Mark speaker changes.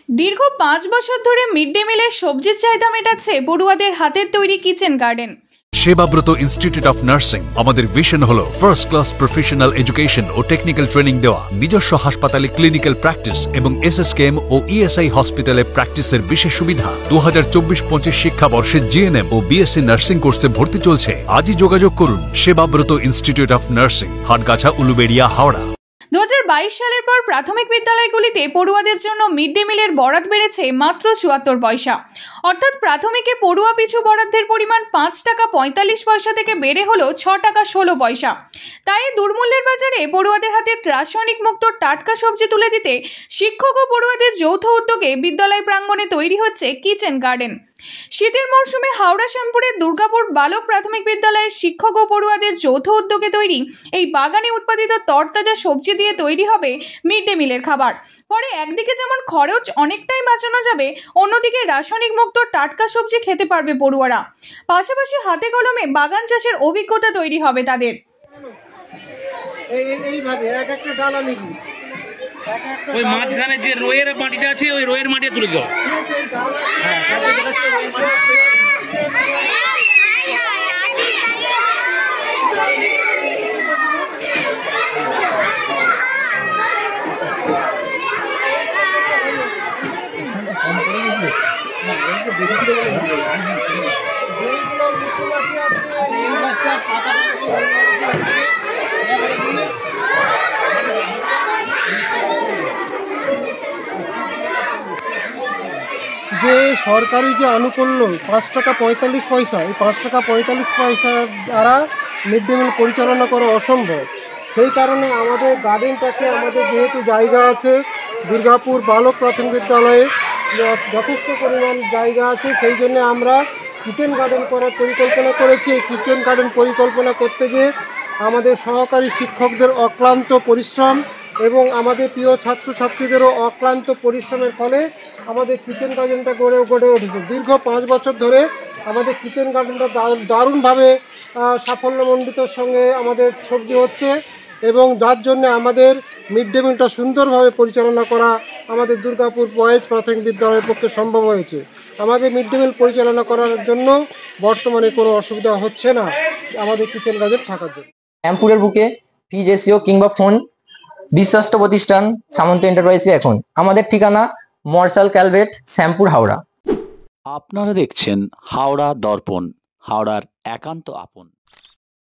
Speaker 1: দীর্ঘ ৫ বছর ধরে মিড ডে মিলের সবজির চাহিদা মেটাচ্ছে পড়ুয়াদের হাতের তৈরি kitchen garden.
Speaker 2: Sebabrata institute of nursing আমাদের ভিশন হলো ফার্স্ট ক্লাস প্রফেশনাল এডুকেশন ও টেকনিক্যাল ট্রেনিং দেওয়া, নিজস্ব হাসপাতালে ক্লিনিক্যাল প্র্যাকটিস এবং এসএসকেএম ও ইএসআই হসপিটালে প্র্যাকটিসের বিশেষ সুবিধা। 2024-25 শিক্ষাবর্ষে জিএনএম ও বিএসসি নার্সিং কোর্সে ভর্তি চলছে। আজই যোগাযোগ করুন Sebabrata institute of nursing, Hatgachha, Uluberia, Howrah.
Speaker 1: 2022 সালের পর প্রাথমিক বিদ্যালয়গুলিতে পড়ুয়াদের জন্য মিড ডে মিলের বরাদ বেড়েছে মাত্র 74 পয়সা, অর্থাৎ প্রাথমিকে পড়ুয়া পিছু বরাদ্দের পরিমাণ 5 টাকা 45 পয়সা থেকে বেড়ে হলো 6 টাকা 16 পয়সা। তাই দুর্মূল্যের বাজারে পড়ুয়াদের হাতে রাসায়নিক মুক্ত টাটকা সবজি তুলে দিতে শিক্ষক ও পড়ুয়াদের যৌথ উদ্যোগে বিদ্যালয় প্রাঙ্গণে তৈরি হচ্ছে কিচেন গার্ডেন। শীতের মরশুমে হাওড়া শ্যামপুরের দুর্গাপুর বালক প্রাথমিক বিদ্যালয়ের শিক্ষক ও পড়ুয়াদের যৌথ উদ্যোগে তৈরি এই বাগানে উৎপাদিত তরতাজা সবজি দিয়ে তৈরি হবে মিড ডে মিলের খাবার। পরে একদিকে যেমন খরচ অনেকটাই বাঁচানো যাবে, অন্যদিকে রাসায়নিক মুক্ত টাটকা সবজি খেতে পারবে পড়ুয়ারা। পাশাপাশি হাতে কলমে বাগান চাষের অভিজ্ঞতা তৈরি হবে তাদের।
Speaker 3: ওই মাঝখানে যে রোয়ের মাটিটা আছে ওই রোয়ের মাটি তুলে দাও।
Speaker 4: যে সরকারি যে আনুকূল্য 5 টাকা 45 পয়সা, এই 5 টাকা 45 পয়সা দ্বারা মিড ডে মিল পরিচালনা করা অসম্ভব। সেই কারণে আমাদের গার্ডেনটাকে, আমাদের যেহেতু জায়গা আছে দুর্গাপুর বালক প্রাথমিক বিদ্যালয়ে যথেষ্ট পরিমাণ জায়গা আছে, সেই জন্য আমরা কিচেন গার্ডেন করার পরিকল্পনা করেছি। এই কিচেন গার্ডেন পরিকল্পনা করতে গিয়ে আমাদের সহকারী শিক্ষকদের অক্লান্ত পরিশ্রম এবং আমাদের প্রিয় ছাত্রছাত্রীদেরও অক্লান্ত পরিশ্রমের ফলে আমাদের কিচেন গার্ডেনটা গড়ে উঠেছে। দীর্ঘ 5 বছর ধরে আমাদের কিচেন গার্ডেনটা দারুণভাবে সাফল্যমণ্ডিতর সঙ্গে আমাদের সবজি হচ্ছে এবং যার জন্য আমাদের মিড ডে মিলটা সুন্দরভাবে পরিচালনা করা আমাদের দুর্গাপুর বয়েজ প্রাথমিক বিদ্যালয়ের পক্ষে সম্ভব হয়েছে। আমাদের মিড ডে মিল পরিচালনা করার জন্য বর্তমানে কোনো অসুবিধা হচ্ছে না আমাদের কিচেন গার্ডেন থাকার জন্য।
Speaker 5: শ্যামপুরের বুকে ফিজ এসিও কিংবা ফোন বিশ্বস্ত প্রতিষ্ঠান সামন্ত এন্টারপ্রাইজে এখন। আমাদের ঠিকানা মর্সাল ক্যালভেট, শ্যামপুর, হাওড়া।
Speaker 6: আপনারা দেখছেন হাওড়া দর্পণ, হাওড়ার একান্ত আপন।